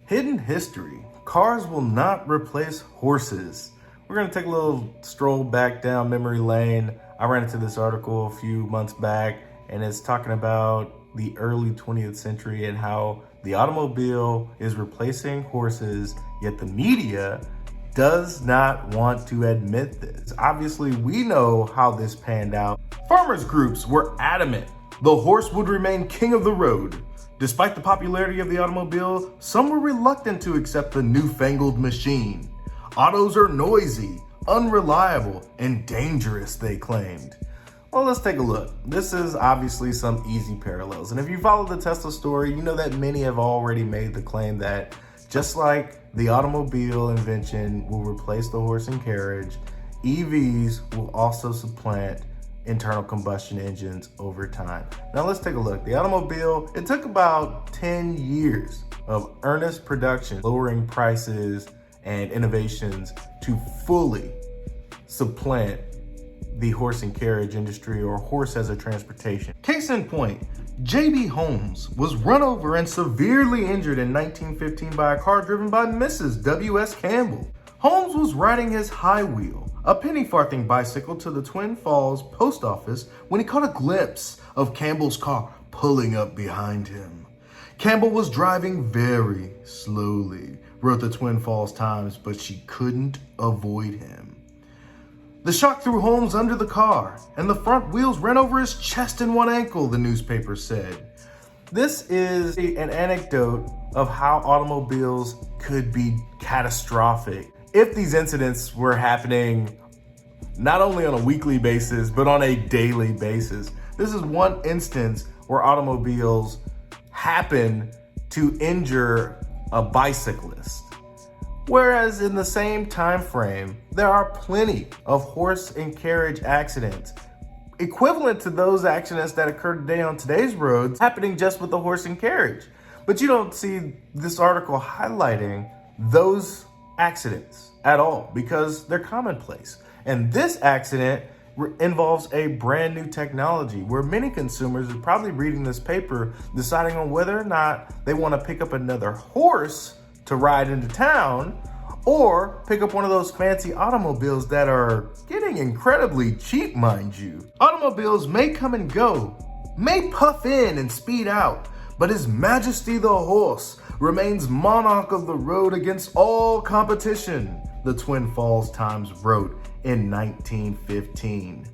Hidden history. Cars will not replace horses. We're going to take a little stroll back down memory lane. I ran into this article a few months back, and it's talking about the early 20th century and how the automobile is replacing horses, yet the media does not want to admit this. Obviously, we know how this panned out. Farmers groups were adamant the horse would remain king of the road. Despite the popularity of the automobile, some were reluctant to accept the newfangled machine. Autos are noisy, unreliable, and dangerous, they claimed. Well, let's take a look. This is obviously some easy parallels. And if you follow the Tesla story, you know that many have already made the claim that just like the automobile invention will replace the horse and carriage, EVs will also supplant internal combustion engines over time. Now let's take a look. The automobile, it took about 10 years of earnest production, lowering prices and innovations to fully supplant the horse and carriage industry, or horse as a transportation. Case in point, J.B. Holmes was run over and severely injured in 1915 by a car driven by Mrs. W.S. Campbell. Holmes was riding his high wheel, a penny-farthing bicycle, to the Twin Falls post office when he caught a glimpse of Campbell's car pulling up behind him. Campbell was driving very slowly, wrote the Twin Falls Times, but she couldn't avoid him. The shock threw Holmes under the car, and the front wheels ran over his chest and one ankle, the newspaper said. This is an anecdote of how automobiles could be catastrophic if these incidents were happening not only on a weekly basis, but on a daily basis. This is one instance where automobiles happen to injure a bicyclist. Whereas in the same time frame, there are plenty of horse and carriage accidents equivalent to those accidents that occur today on today's roads happening just with the horse and carriage. But you don't see this article highlighting those accidents at all because they're commonplace. And this accident involves a brand new technology where many consumers are probably reading this paper deciding on whether or not they want to pick up another horse to ride into town or pick up one of those fancy automobiles that are getting incredibly cheap, mind you. Automobiles may come and go, may puff in and speed out, but His Majesty the Horse remains monarch of the road against all competition, the Twin Falls Times wrote in 1915.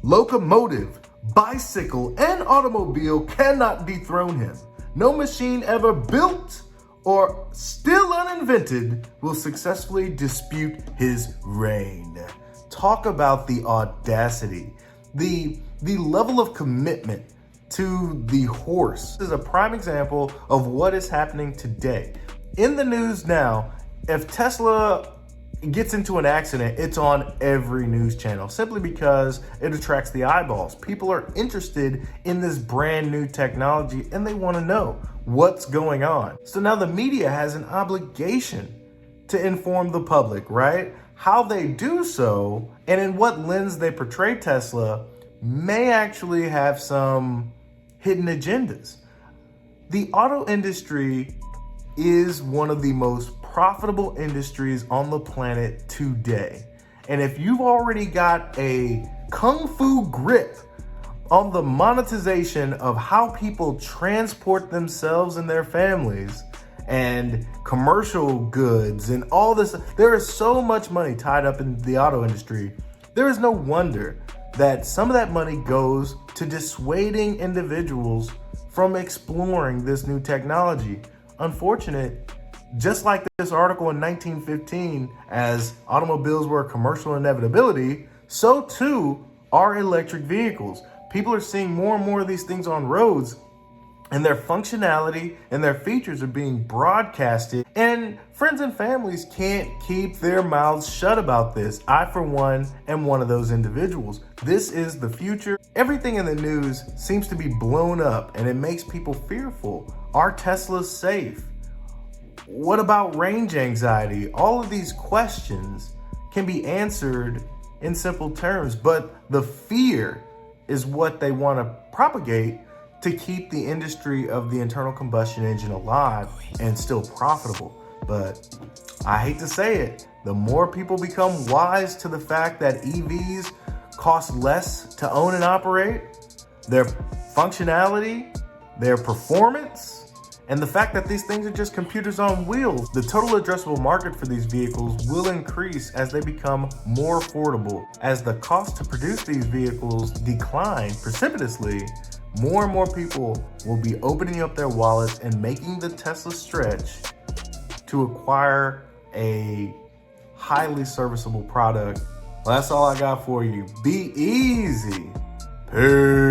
Locomotive, bicycle, and automobile cannot dethrone him. No machine ever built or still uninvented will successfully dispute his reign. Talk about the audacity, the level of commitment to the horse. This is a prime example of what is happening today. In the news now, if Tesla gets into an accident, it's on every news channel simply because it attracts the eyeballs. People are interested in this brand new technology and they want to know what's going on. So now the media has an obligation to inform the public, right? How they do so and in what lens they portray Tesla may actually have some hidden agendas. The auto industry is one of the most profitable industries on the planet today. And if you've already got a kung fu grip on the monetization of how people transport themselves and their families and commercial goods and all this, there is so much money tied up in the auto industry. There is no wonder that some of that money goes to dissuading individuals from exploring this new technology. Unfortunate, just like this article in 1915, as automobiles were a commercial inevitability, so too are electric vehicles. People are seeing more and more of these things on roads, and their functionality and their features are being broadcasted, and friends and families can't keep their mouths shut about this. I, for one, am one of those individuals. This is the future. Everything in the news seems to be blown up, and it makes people fearful. Are Teslas safe? What about range anxiety? All of these questions can be answered in simple terms, but the fear is what they want to propagate to keep the industry of the internal combustion engine alive and still profitable. But I hate to say it, the more people become wise to the fact that EVs cost less to own and operate, their functionality, their performance, and the fact that these things are just computers on wheels, the total addressable market for these vehicles will increase as they become more affordable. As the cost to produce these vehicles decline precipitously, more and more people will be opening up their wallets and making the Tesla stretch to acquire a highly serviceable product. Well, that's all I got for you. Be easy. Peace.